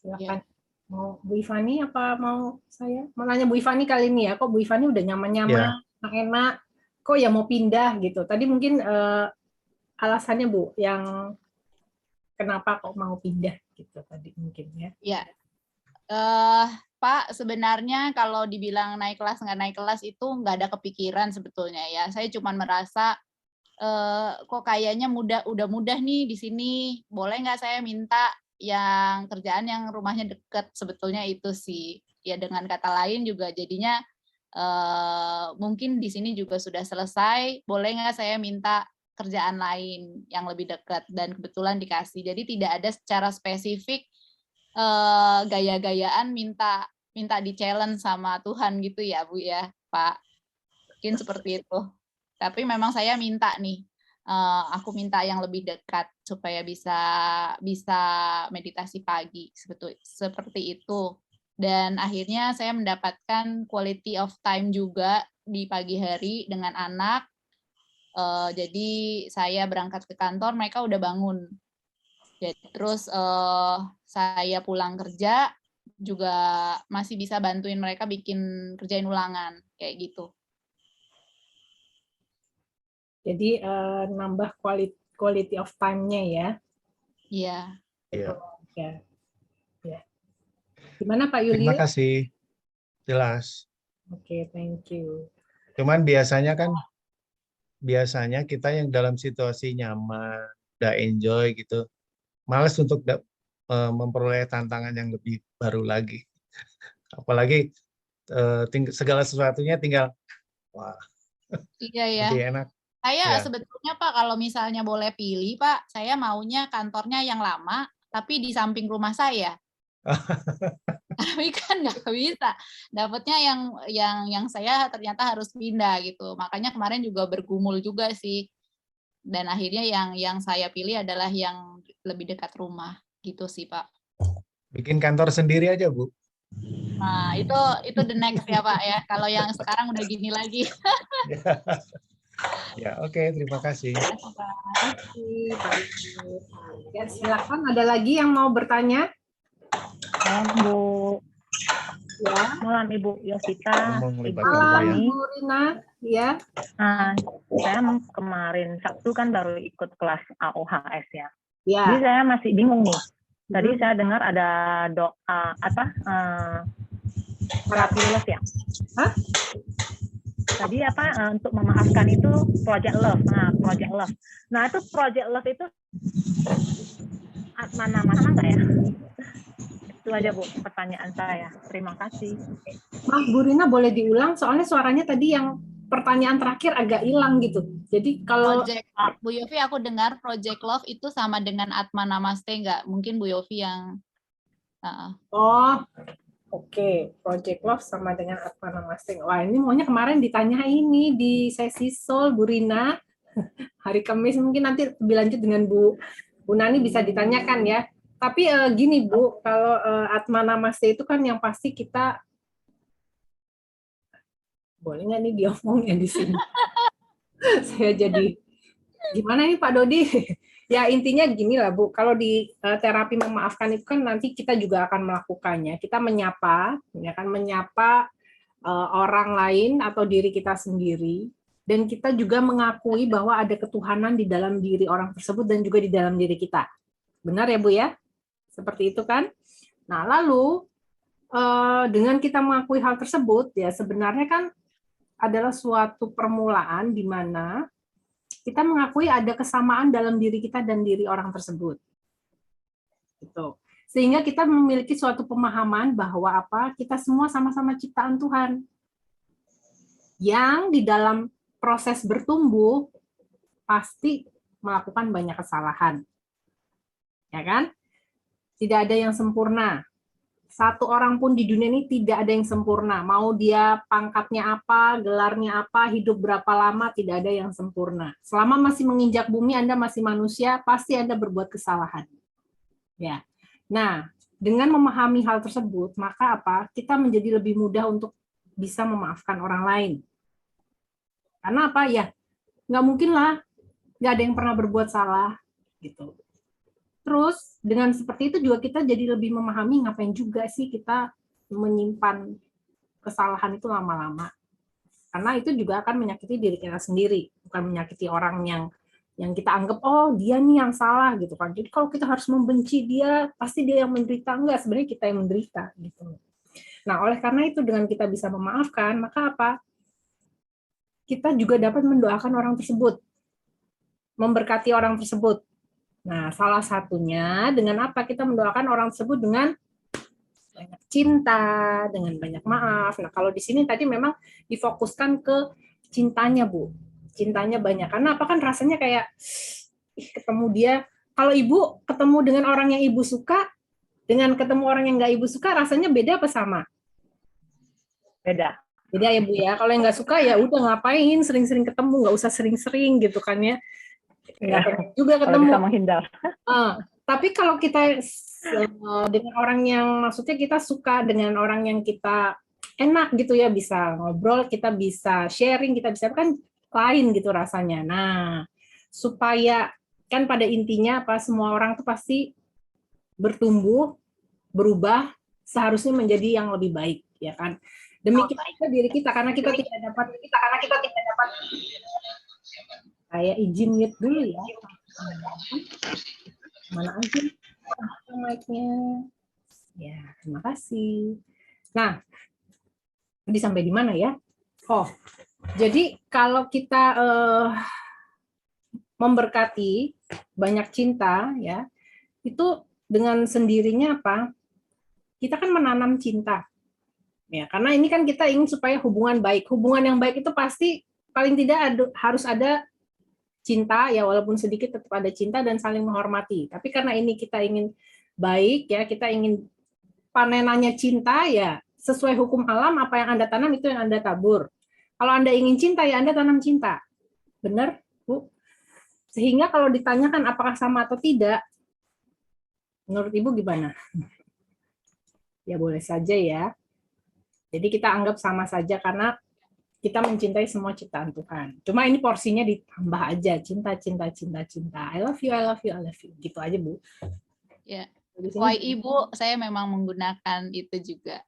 Speaker 1: silakan. Mau Bu Ivani apa mau saya? Mau nanya Bu Ivani kali ini ya, kok Bu Ivani udah nyaman-nyaman, enak, kok ya mau pindah gitu. Tadi mungkin alasannya Bu, yang kenapa kok mau pindah gitu tadi mungkin ya.
Speaker 2: Ya, Pak, sebenarnya kalau dibilang naik kelas nggak naik kelas itu nggak ada kepikiran sebetulnya ya. Saya cuma merasa kok kayaknya udah mudah nih di sini. Boleh nggak saya minta yang kerjaan yang rumahnya deket, sebetulnya itu sih. Ya dengan kata lain juga jadinya mungkin di sini juga sudah selesai, boleh nggak saya minta kerjaan lain yang lebih dekat, dan kebetulan dikasih. Jadi tidak ada secara spesifik gaya-gayaan minta di challenge sama Tuhan gitu ya Bu ya Pak, mungkin seperti itu. Tapi memang saya minta nih, aku minta yang lebih dekat supaya bisa meditasi pagi, seperti itu. Dan akhirnya saya mendapatkan quality of time juga di pagi hari dengan anak. Jadi saya berangkat ke kantor, mereka udah bangun. Jadi terus saya pulang kerja juga masih bisa bantuin mereka kerjain ulangan kayak gitu.
Speaker 1: Jadi nambah quality of time-nya ya.
Speaker 2: Iya.
Speaker 3: Iya.
Speaker 1: Ya. Ya. Gimana Pak
Speaker 3: Terima
Speaker 1: Yulius?
Speaker 3: kasih. Jelas.
Speaker 1: Oke, thank you.
Speaker 3: Cuman biasanya kita yang dalam situasi nyaman, udah enjoy gitu, males untuk memperoleh tantangan yang lebih baru lagi. Apalagi segala sesuatunya tinggal, wah,
Speaker 2: Iya ya.
Speaker 3: lebih enak.
Speaker 2: Saya
Speaker 3: Ya.
Speaker 2: sebetulnya Pak, kalau misalnya boleh pilih Pak, saya maunya kantornya yang lama, tapi di samping rumah saya. Tapi kan nggak bisa. Dapatnya yang saya ternyata harus pindah gitu. Makanya kemarin juga bergumul juga sih. Dan akhirnya yang saya pilih adalah yang lebih dekat rumah gitu sih Pak.
Speaker 3: Bikin kantor sendiri aja, Bu.
Speaker 2: Nah, itu the next ya Pak ya. Kalau yang sekarang udah gini lagi.
Speaker 3: Ya, oke, terima kasih.
Speaker 1: Terima kasih Pak Yulius. Ya, silakan ada lagi yang mau bertanya?
Speaker 4: Bu.
Speaker 1: Ya.
Speaker 4: Malam Ibu Yovita, Ibu
Speaker 1: Malam
Speaker 4: Fani.
Speaker 1: Bu Rina, ya.
Speaker 4: Saya kemarin Sabtu kan baru ikut kelas AOHS ya.
Speaker 1: Ya.
Speaker 4: Jadi saya masih bingung nih. Tadi saya dengar ada doa terapi love ya.
Speaker 1: Hah?
Speaker 4: Tadi untuk memaafkan itu project love. Project love. Nah, itu project love itu nama nggak ya? Itu aja Bu pertanyaan saya. Terima kasih.
Speaker 1: Maaf Bu Rina, boleh diulang soalnya suaranya tadi yang pertanyaan terakhir agak hilang gitu. Jadi kalau
Speaker 2: Bu Yofi, aku dengar Project Love itu sama dengan Atma Namaste nggak? Mungkin Bu Yofi yang
Speaker 1: Oke. Project Love sama dengan Atma Namaste. Wah, ini maunya kemarin ditanya ini di sesi Soul Bu Rina. Hari Kamis mungkin nanti lebih lanjut dengan Bu Nani bisa ditanyakan ya. Tapi gini Bu, kalau Atma Namaste itu kan yang pasti kita boleh nggak nih diomongnya di sini? Saya jadi gimana nih Pak Dodi? Ya intinya gini lah Bu, kalau di terapi memaafkan itu kan nanti kita juga akan melakukannya. Kita menyapa, ya kan, menyapa orang lain atau diri kita sendiri, dan kita juga mengakui bahwa ada ketuhanan di dalam diri orang tersebut dan juga di dalam diri kita. Benar ya Bu ya? Seperti itu kan? Nah lalu dengan kita mengakui hal tersebut, ya sebenarnya kan adalah suatu permulaan di mana kita mengakui ada kesamaan dalam diri kita dan diri orang tersebut. Gitu. Sehingga kita memiliki suatu pemahaman bahwa kita semua sama-sama ciptaan Tuhan. Yang di dalam proses bertumbuh pasti melakukan banyak kesalahan. Ya kan? Tidak ada yang sempurna. Satu orang pun di dunia ini tidak ada yang sempurna. Mau dia pangkatnya apa, gelarnya apa, hidup berapa lama, tidak ada yang sempurna. Selama masih menginjak bumi, Anda masih manusia, pasti Anda berbuat kesalahan. Ya. Nah, dengan memahami hal tersebut, maka kita menjadi lebih mudah untuk bisa memaafkan orang lain. Karena ya, nggak mungkin lah, nggak ada yang pernah berbuat salah, gitu. Terus dengan seperti itu juga kita jadi lebih memahami ngapain juga sih kita menyimpan kesalahan itu lama-lama. Karena itu juga akan menyakiti diri kita sendiri, bukan menyakiti orang yang kita anggap dia nih yang salah gitu kan. Jadi kalau kita harus membenci dia, pasti dia yang menderita. Enggak, sebenarnya kita yang menderita gitu. Nah, oleh karena itu dengan kita bisa memaafkan, maka kita juga dapat mendoakan orang tersebut, memberkati orang tersebut. Nah, salah satunya dengan kita mendoakan orang tersebut dengan banyak cinta, dengan banyak maaf. Nah, kalau di sini tadi memang difokuskan ke cintanya, Bu. Cintanya banyak. Karena kan rasanya kayak ketemu dia. Kalau Ibu ketemu dengan orang yang Ibu suka, dengan ketemu orang yang nggak Ibu suka, rasanya beda apa sama?
Speaker 4: Beda.
Speaker 1: Beda ya, Bu ya. Kalau yang nggak suka ya udah ngapain sering-sering ketemu, nggak usah sering-sering gitu kan ya.
Speaker 4: Ya,
Speaker 1: juga ketemu.
Speaker 4: kalau bisa menghindar.
Speaker 1: Tapi kalau kita dengan orang yang maksudnya kita suka dengan orang yang kita enak gitu ya, bisa ngobrol, kita bisa sharing, kita bisa kan lain gitu rasanya. Nah, supaya kan pada intinya semua orang tuh pasti bertumbuh, berubah, seharusnya menjadi yang lebih baik, ya kan? Demikian juga diri kita karena kita tidak dapat Saya izin mute dulu ya. Mana aja mic-nya? Ya, terima kasih. Nah, tadi sampai di mana ya? Oh, jadi kalau kita memberkati banyak cinta, ya, itu dengan sendirinya apa? Kita kan menanam cinta. Ya, karena ini kan kita ingin supaya hubungan baik. Hubungan yang baik itu pasti paling tidak harus ada cinta, ya walaupun sedikit tetap ada cinta dan saling menghormati. Tapi karena ini kita ingin baik, ya kita ingin panenannya cinta, ya sesuai hukum alam, apa yang Anda tanam itu yang Anda tabur. Kalau Anda ingin cinta, ya Anda tanam cinta. Benar, Bu? Sehingga kalau ditanyakan apakah sama atau tidak, menurut Ibu gimana? Ya boleh saja ya. Jadi kita anggap sama saja karena kita mencintai semua ciptaan Tuhan. Cuma ini porsinya ditambah aja, cinta, cinta, cinta, cinta. I love you, I love you, I love you. Gitu aja, Bu.
Speaker 2: Ya. Wah, Ibu, saya memang menggunakan itu juga.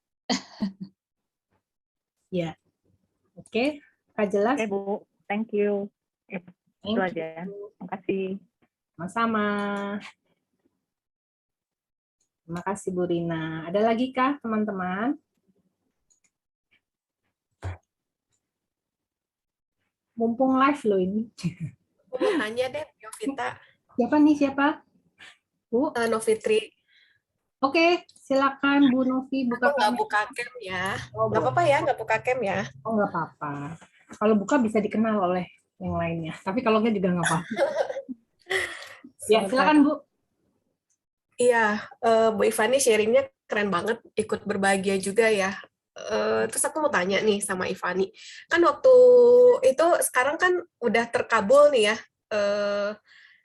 Speaker 1: Ya. Oke, Kak jelas?
Speaker 4: Oke, Bu. Thank you. Itu
Speaker 1: Thank
Speaker 4: aja.
Speaker 1: you.
Speaker 4: Terima kasih.
Speaker 1: Sama-sama. Terima kasih, Bu Rina. Ada lagi kah, teman-teman? Mumpung live loh ini.
Speaker 5: Aku mau tanya deh, Yovita.
Speaker 1: Siapa nih, siapa? Bu?
Speaker 5: Novitri.
Speaker 1: Oke, silakan Bu Novi buka
Speaker 5: Aku nggak
Speaker 1: kamera.
Speaker 5: buka cam ya.
Speaker 1: Oh,
Speaker 5: Nggak apa-apa ya, nggak buka cam ya.
Speaker 1: Oh, nggak apa-apa. Kalau buka bisa dikenal oleh yang lainnya. Tapi kalau nggak juga nggak apa-apa. Ya, silakan Bu.
Speaker 5: Iya, Bu Ivani sharingnya keren banget, ikut berbahagia juga ya. Terus aku mau tanya nih sama Ivani, kan waktu itu sekarang kan udah terkabul nih ya,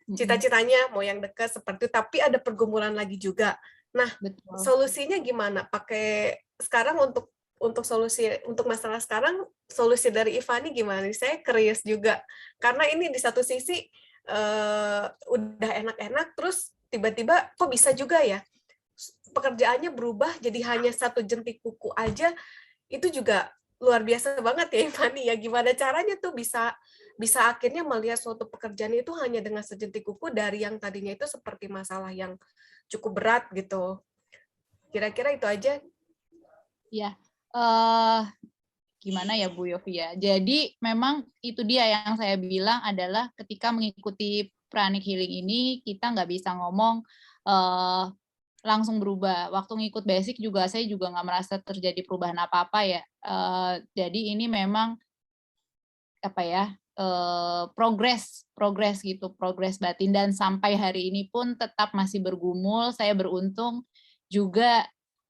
Speaker 5: cita-citanya mau yang dekat seperti itu, tapi ada pergumulan lagi juga. Nah,
Speaker 2: Betul.
Speaker 5: solusinya gimana? Pakai sekarang untuk solusi untuk masalah sekarang, solusi dari Ivani gimana? Saya curious juga, karena ini di satu sisi udah enak-enak, terus tiba-tiba kok bisa juga ya pekerjaannya berubah jadi hanya satu jentik kuku aja, itu juga luar biasa banget ya Ivani ya. Gimana caranya tuh bisa akhirnya melihat suatu pekerjaan itu hanya dengan sejentik kuku dari yang tadinya itu seperti masalah yang cukup berat gitu. Kira-kira itu aja.
Speaker 2: Ya, gimana ya Bu Yofi ya. Jadi memang itu dia yang saya bilang adalah ketika mengikuti pranic healing ini kita nggak bisa ngomong langsung berubah. Waktu ngikut basic juga saya juga nggak merasa terjadi perubahan apa-apa ya. Jadi ini memang apa ya, progres gitu, progres batin, dan sampai hari ini pun tetap masih bergumul. Saya beruntung juga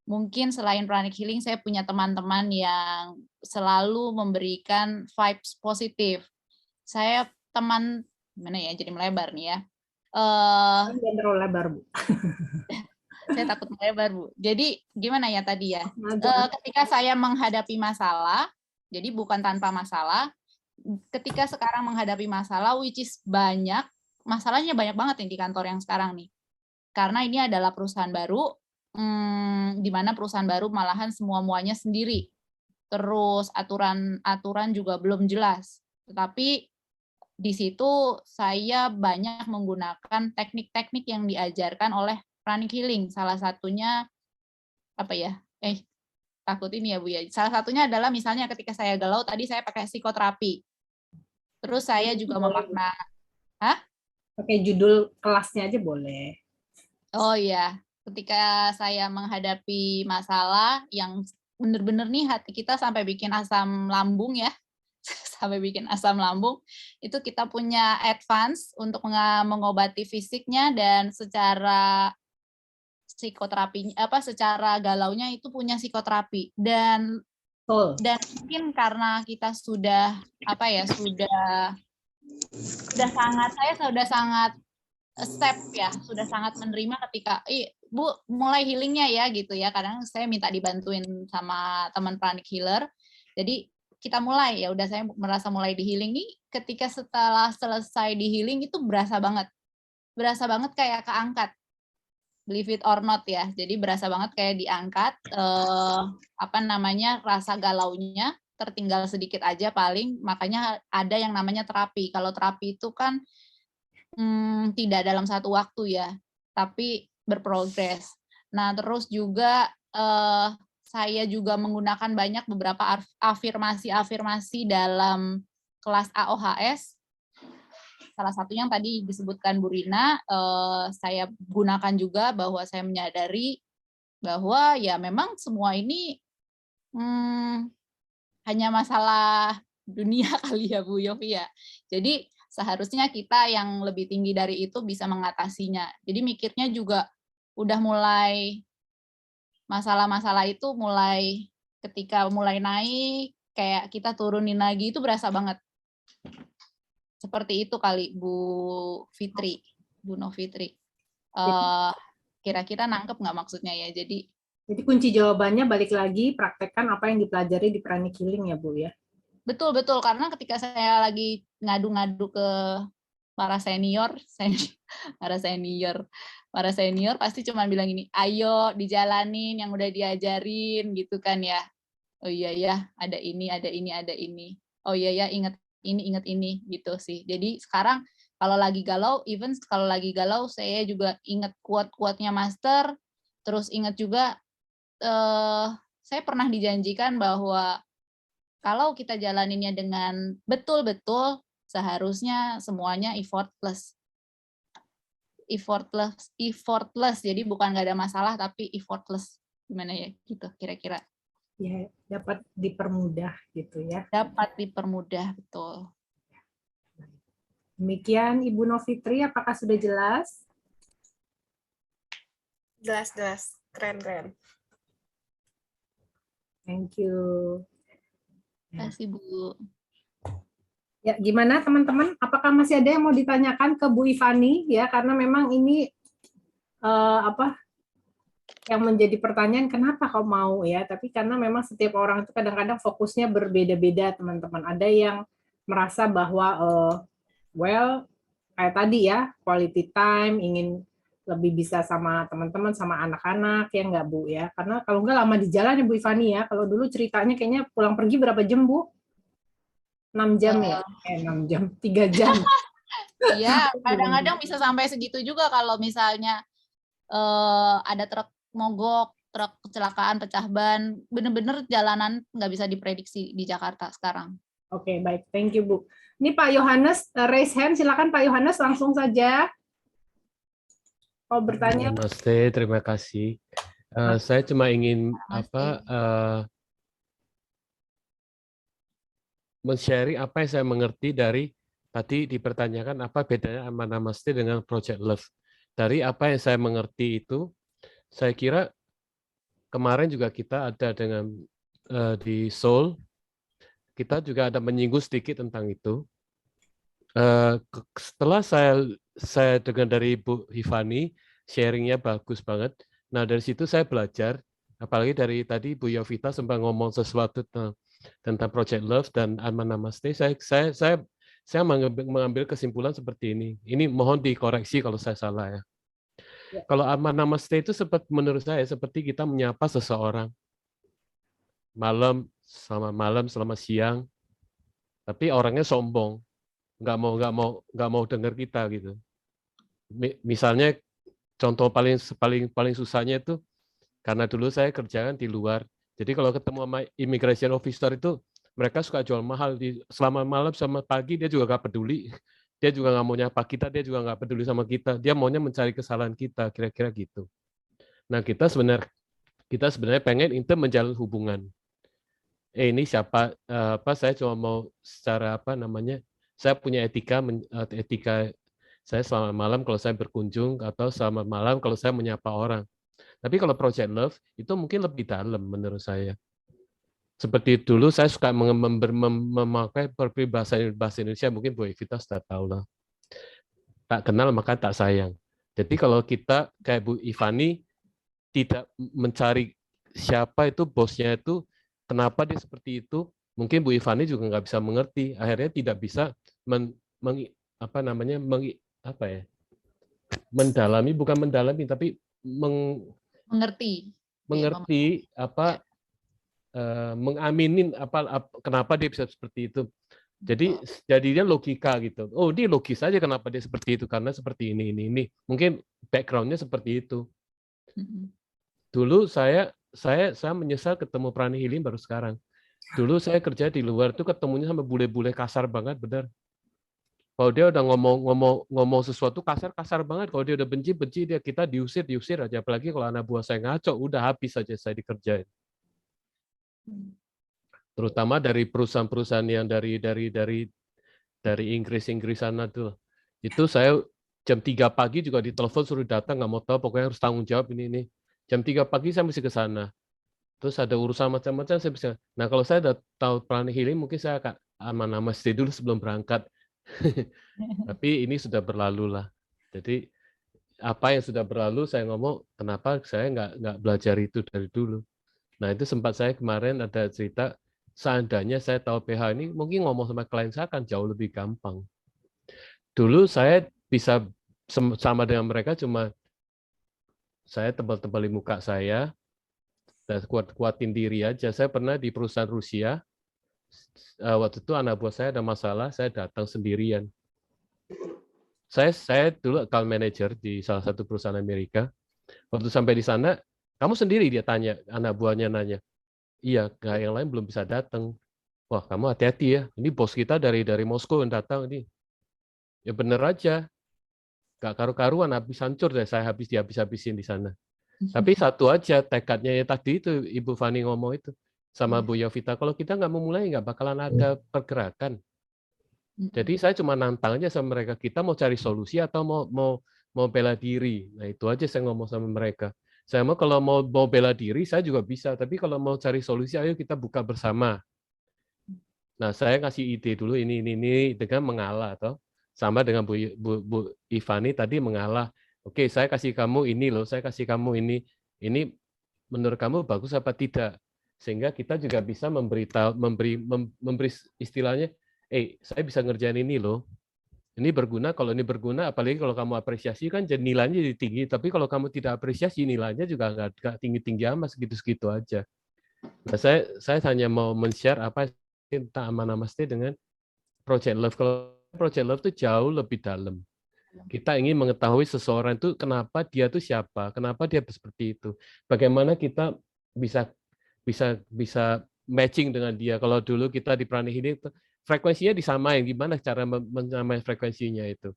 Speaker 2: mungkin selain pranic healing saya punya teman-teman yang selalu memberikan vibes positif. Saya teman gimana ya, jadi melebar nih ya.
Speaker 1: Jangan terlalu lebar, Bu.
Speaker 2: Saya takut melebar, Bu. Jadi gimana ya tadi ya? Ketika saya menghadapi masalah, jadi bukan tanpa masalah. Ketika sekarang menghadapi masalah, which is banyak, masalahnya banyak banget nih di kantor yang sekarang nih. Karena ini adalah perusahaan baru, di mana perusahaan baru malahan semua-muanya sendiri. Terus aturan juga belum jelas. Tetapi di situ saya banyak menggunakan teknik-teknik yang diajarkan oleh pranic healing. Salah satunya apa ya? Takut ini ya Bu ya. Salah satunya adalah misalnya ketika saya galau tadi saya pakai psikoterapi. Terus saya juga memakna. Hah?
Speaker 1: Pakai judul kelasnya aja boleh.
Speaker 2: Oh iya, ketika saya menghadapi masalah yang benar-benar nih hati kita sampai bikin asam lambung ya. Sampai bikin asam lambung, itu kita punya advance untuk mengobati fisiknya, dan secara psikoterapi secara galaunya itu punya psikoterapi, dan mungkin karena kita sudah sudah sangat accept ya, sudah sangat menerima ketika Bu mulai healingnya ya gitu ya. Kadang saya minta dibantuin sama teman pranic healer, jadi kita mulai, ya udah saya merasa mulai di healing nih. Ketika setelah selesai di healing itu berasa banget kayak keangkat, believe it or not ya. Jadi berasa banget kayak diangkat rasa galaunya, tertinggal sedikit aja paling, makanya ada yang namanya terapi. Kalau terapi itu kan tidak dalam satu waktu ya, tapi berprogres. Nah, terus juga saya juga menggunakan banyak beberapa afirmasi dalam kelas AOHS. Salah satunya yang tadi disebutkan Bu Rina, saya gunakan juga bahwa saya menyadari bahwa ya memang semua ini hanya masalah dunia kali ya Bu Yofi ya. Jadi seharusnya kita yang lebih tinggi dari itu bisa mengatasinya. Jadi mikirnya juga udah mulai, masalah-masalah itu mulai ketika mulai naik, kayak kita turunin lagi itu berasa banget. Seperti itu kali Bu Fitri, Bu Novitri. Kira-kira nangkep nggak maksudnya ya? Jadi
Speaker 1: kunci jawabannya balik lagi praktekkan apa yang dipelajari di pranic healing ya Bu ya.
Speaker 2: betul, karena ketika saya lagi ngadu-ngadu ke para senior pasti cuma bilang gini, ayo dijalanin yang udah diajarin gitu kan ya. Oh iya ya, ada ini. Oh iya ya, ingat ini gitu sih. Jadi sekarang kalau lagi galau, saya juga ingat quote-quote-nya Master, terus ingat juga saya pernah dijanjikan bahwa kalau kita jalaninnya dengan betul-betul, seharusnya semuanya effortless. Jadi bukan nggak ada masalah, tapi effortless. Gimana ya, gitu kira-kira.
Speaker 1: Ya, dapat dipermudah gitu ya.
Speaker 2: Dapat dipermudah, betul.
Speaker 1: Demikian Ibu Novitri, apakah sudah jelas?
Speaker 5: Jelas. Keren.
Speaker 1: Thank you.
Speaker 2: Terima kasih, Bu.
Speaker 1: Ya, gimana teman-teman? Apakah masih ada yang mau ditanyakan ke Bu Ivani ya? Karena memang ini yang menjadi pertanyaan, kenapa kau mau ya? Tapi karena memang setiap orang itu kadang-kadang fokusnya berbeda-beda, teman-teman. Ada yang merasa bahwa kayak tadi ya, quality time, ingin lebih bisa sama teman-teman, sama anak-anak, ya nggak Bu ya? Karena kalau nggak lama di jalan ya Bu Ivani ya. Kalau dulu ceritanya kayaknya pulang pergi berapa jam Bu? 6 jam ya? 6 jam, 3 jam.
Speaker 2: Iya, kadang-kadang bisa sampai segitu juga kalau misalnya ada truk mogok, truk kecelakaan, pecah ban, bener-bener jalanan nggak bisa diprediksi di Jakarta sekarang.
Speaker 1: Oke, baik. Thank you, Bu. Ini Pak Yohanes, raise hand. Silakan Pak Yohanes, langsung saja. Mau bertanya?
Speaker 6: Namaste, terima kasih. Saya cuma ingin men-sharing apa yang saya mengerti dari tadi dipertanyakan apa bedanya Namaste dengan Project Love. Dari apa yang saya mengerti itu, saya kira kemarin juga kita ada dengan di Seoul, kita juga ada menyinggung sedikit tentang itu. Setelah saya dengar dari Bu Hifani, sharingnya bagus banget. Nah dari situ saya belajar, apalagi dari tadi Bu Yovita sempat ngomong sesuatu tentang Project Love dan Namaste. Saya mengambil kesimpulan seperti ini. Ini mohon dikoreksi kalau saya salah ya. Kalau Namaste itu menurut saya seperti kita menyapa seseorang malam selama siang, tapi orangnya sombong. nggak mau dengar kita gitu. Misalnya contoh paling susahnya itu karena dulu saya kerjakan di luar. Jadi kalau ketemu sama immigration officer itu mereka suka jual mahal selama malam sama pagi dia juga nggak peduli. Dia juga nggak mau nyapa kita, dia juga nggak peduli sama kita. Dia maunya mencari kesalahan kita, kira-kira gitu. Nah kita sebenarnya pengen itu menjalin hubungan. Ini siapa? Saya cuma mau secara saya punya etika saya selama malam kalau saya berkunjung atau selama malam kalau saya menyapa orang. Tapi kalau Project Love itu mungkin lebih dalam menurut saya. Seperti dulu saya suka memakai bahasa Indonesia, mungkin Bu Evita sudah tahu lah. Tak kenal maka tak sayang. Jadi kalau kita kayak Bu Ivani tidak mencari siapa itu bosnya itu, kenapa dia seperti itu, mungkin Bu Ivani juga nggak bisa mengerti. Akhirnya tidak bisa mendalami, bukan mendalami, tapi mengerti apa mengaminin kenapa dia bisa seperti itu. Jadi jadinya logika gitu. Oh, dia logis aja kenapa dia seperti itu karena seperti ini. Mungkin background-nya seperti itu. Dulu saya menyesal ketemu Prani Healing baru sekarang. Dulu saya kerja di luar tuh ketemunya sama bule-bule kasar banget, benar. Kalau dia udah ngomong sesuatu kasar banget. Kalau dia udah benci dia, kita diusir aja. Apalagi kalau anak buah saya ngaco, udah habis aja saya dikerjain. Terutama dari perusahaan-perusahaan yang dari Inggris sana tuh. Itu saya jam 3 pagi juga ditelepon suruh datang, nggak mau tahu, pokoknya harus tanggung jawab ini. Jam 3 pagi saya mesti ke sana. Terus ada urusan macam-macam saya bisa. Nah, kalau saya udah tahu Prani Healing, mungkin saya akan aman-aman stay dulu sebelum berangkat. Tapi ini sudah berlalu lah. Jadi apa yang sudah berlalu saya ngomong, kenapa saya nggak belajar itu dari dulu. Nah, itu sempat saya kemarin ada cerita, seandainya saya tahu PH ini, mungkin ngomong sama klien saya akan jauh lebih gampang. Dulu saya bisa sama dengan mereka, cuma saya tebal-tebali muka saya, dan kuat-kuatin diri aja. Saya pernah di perusahaan Rusia, waktu itu anak buah saya ada masalah, saya datang sendirian. Saya dulu account manager di salah satu perusahaan Amerika. Waktu sampai di sana, kamu sendiri, dia tanya, anak buahnya nanya. Iya, yang lain belum bisa datang. Wah, kamu hati-hati ya. Ini bos kita dari Moskow yang datang ini. Ya bener aja. Gak karu-karuan, habis hancur deh. Saya dihabis-habisin di sana. Tapi satu aja tekadnya ya tadi itu Ibu Fani ngomong itu sama Bu Yovita. Kalau kita nggak memulai, nggak bakalan ada pergerakan. Jadi saya cuma nantang aja sama mereka. Kita mau cari solusi atau mau bela diri. Nah itu aja saya ngomong sama mereka. Saya mau kalau mau bela diri saya juga bisa, tapi kalau mau cari solusi ayo kita buka bersama. Nah, saya kasih ide dulu ini dengan mengalah atau sama dengan Bu Ivani tadi mengalah. Oke, saya kasih kamu ini loh, saya kasih kamu ini. Ini menurut kamu bagus apa tidak? Sehingga kita juga bisa memberi istilahnya, saya bisa ngerjain ini loh. Ini berguna, kalau ini berguna, apalagi kalau kamu apresiasi kan jadi nilainya jadi tinggi. Tapi kalau kamu tidak apresiasi, nilainya juga nggak tinggi-tinggi amat, segitu-segitu aja. Nah, saya hanya mau men-share apa tentang Amanah Stay dengan Project Love. Kalau Project Love itu jauh lebih dalam. Kita ingin mengetahui seseorang itu kenapa dia itu siapa, kenapa dia seperti itu. Bagaimana kita bisa matching dengan dia. Kalau dulu kita di Prani Healing, frekuensinya disamain, gimana cara menyamain frekuensinya itu.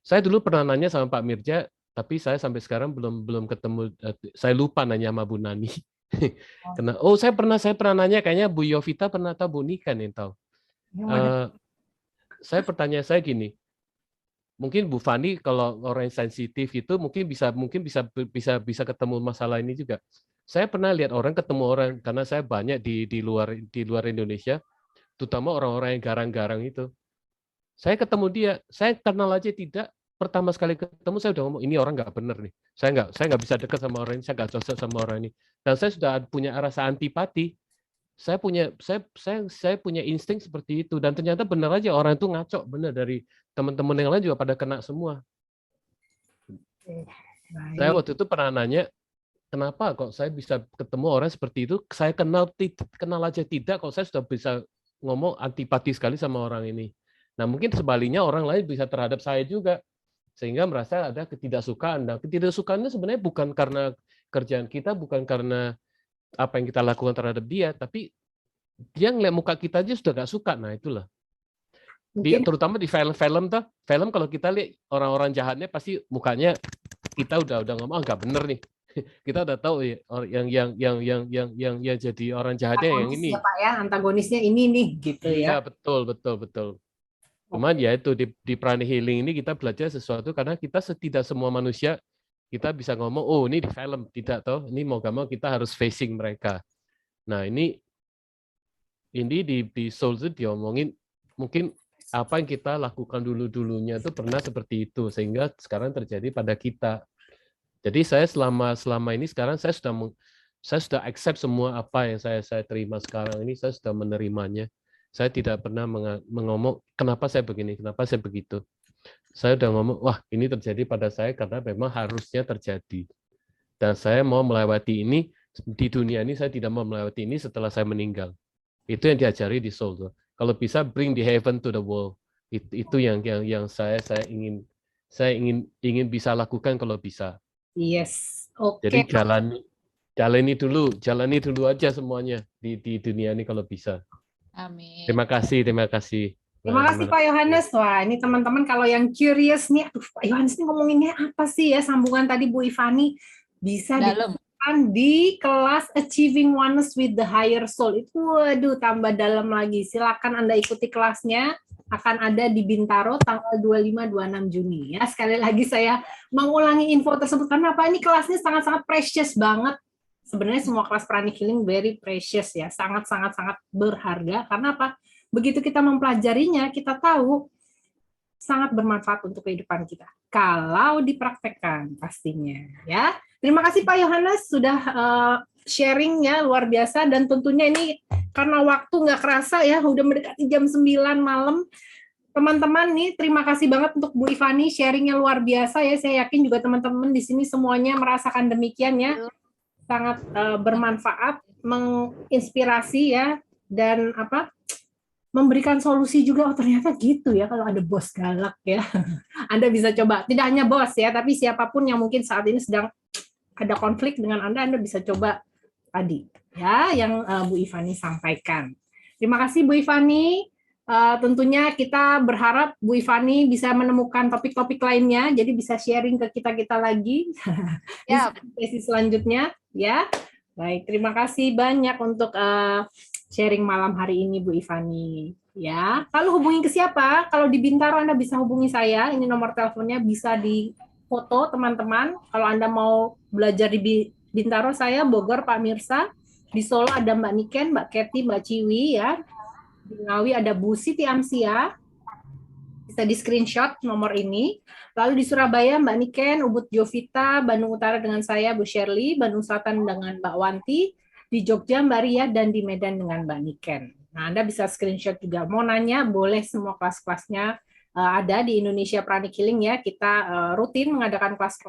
Speaker 6: Saya dulu pernah nanya sama Pak Mirja, tapi saya sampai sekarang belum ketemu, saya lupa nanya sama Bu Nani. Saya pernah nanya, kayaknya Bu Yovita pernah tahu, Bu Nika nih tahu. Saya gini, mungkin Bu Fani kalau orang yang sensitif itu mungkin bisa ketemu masalah ini juga. Saya pernah lihat ketemu orang karena saya banyak di luar Indonesia, terutama orang-orang yang garang-garang itu. Saya ketemu dia, saya kenal aja tidak, pertama sekali ketemu saya udah ngomong ini orang nggak bener nih. Saya nggak bisa dekat sama orang ini, saya nggak cocok sama orang ini. Dan saya sudah punya rasa antipati. Saya punya insting seperti itu, dan ternyata benar aja orang itu ngaco, benar, dari teman-teman yang lain juga pada kena semua. Saya waktu itu pernah nanya, kenapa kok saya bisa ketemu orang seperti itu, saya kenal aja tidak, kok saya sudah bisa ngomong antipati sekali sama orang ini. Nah mungkin sebaliknya orang lain bisa terhadap saya juga, sehingga merasa ada ketidaksukaan. Nah ketidaksukaannya sebenarnya bukan karena kerjaan kita, bukan karena apa yang kita lakukan terhadap dia, tapi dia ngeliat muka kita aja sudah gak suka. Nah itulah. Terutama di film kalau kita lihat orang-orang jahatnya pasti mukanya kita udah ngomong nggak bener nih. Kita udah tahu ya, yang jadi orang jahatnya yang ini.
Speaker 1: Ya, Pak, ya, antagonisnya ini nih gitu ya.
Speaker 6: Iya, betul. Cuman ya itu di Prani Healing ini kita belajar sesuatu karena kita tidak semua manusia kita bisa ngomong, oh ini di film, tidak toh, ini mau gak mau kita harus facing mereka. Nah ini di Soul itu diomongin mungkin apa yang kita lakukan dulunya itu pernah seperti itu sehingga sekarang terjadi pada kita. Jadi saya selama ini sekarang saya sudah accept semua apa yang saya terima sekarang ini, saya sudah menerimanya. Saya tidak pernah mengomong kenapa saya begini, kenapa saya begitu. Saya udah ngomong, wah ini terjadi pada saya karena memang harusnya terjadi. Dan saya mau melewati ini di dunia ini saya tidak mau melewati ini setelah saya meninggal. Itu yang diajari di Soul tuh. Kalau bisa bring the heaven to the world. Itu yang saya ingin bisa lakukan kalau bisa.
Speaker 1: Yes, oke.
Speaker 6: Jadi jalani dulu aja semuanya di dunia ini kalau bisa.
Speaker 2: Amin.
Speaker 6: Terima kasih.
Speaker 1: Terima kasih Pak Yohanes. Wah, ini teman-teman kalau yang curious nih, aduh Pak Yohanes ini ngomonginnya apa sih ya, sambungan tadi Bu Ivani bisa
Speaker 2: Dalam.
Speaker 1: di kelas Achieving Oneness with the Higher Soul. Itu waduh tambah dalam lagi. Silakan Anda ikuti kelasnya, akan ada di Bintaro tanggal 25-26 Juni ya. Sekali lagi saya mengulangi info tersebut karena apa, ini kelasnya sangat-sangat precious banget. Sebenarnya semua kelas pranic healing very precious ya, sangat-sangat berharga karena apa? Begitu kita mempelajarinya, kita tahu sangat bermanfaat untuk kehidupan kita. Kalau dipraktekkan pastinya ya. Terima kasih Pak Yohanes sudah sharingnya luar biasa dan tentunya ini karena waktu nggak kerasa ya, udah mendekati jam 9 malam. Teman-teman nih, terima kasih banget untuk Bu Ivani sharingnya luar biasa ya. Saya yakin juga teman-teman di sini semuanya merasakan demikian ya. Sangat bermanfaat, menginspirasi ya, dan memberikan solusi juga. Oh ternyata gitu ya kalau ada bos galak ya. Anda bisa coba, tidak hanya bos ya, tapi siapapun yang mungkin saat ini sedang ada konflik dengan Anda bisa coba tadi ya yang Bu Ivani sampaikan. Terima kasih Bu Ivani. Tentunya kita berharap Bu Ivani bisa menemukan topik-topik lainnya, jadi bisa sharing ke kita lagi di sesi selanjutnya ya. Baik, terima kasih banyak untuk sharing malam hari ini Bu Ivani. Ya, kalau hubungi ke siapa? Kalau di Bintaro Anda bisa hubungi saya. Ini nomor teleponnya bisa di foto teman-teman. Kalau Anda mau belajar di Bintaro saya Bogor Pak Mirsa. Di Solo ada Mbak Niken, Mbak Kety, Mbak Ciwi ya. Di Ngawi ada Bu Siti Amsia. Bisa di screenshot nomor ini. Lalu di Surabaya Mbak Niken, Ubud Jovita, Bandung Utara dengan saya Bu Shirley, Bandung Selatan dengan Mbak Wanti, di Jogja Mbak Ria, dan di Medan dengan Mbak Niken. Nah, Anda bisa screenshot juga. Mau nanya, boleh semua kelas-kelasnya ada di Indonesia Pranic Healing ya. Kita rutin mengadakan kelas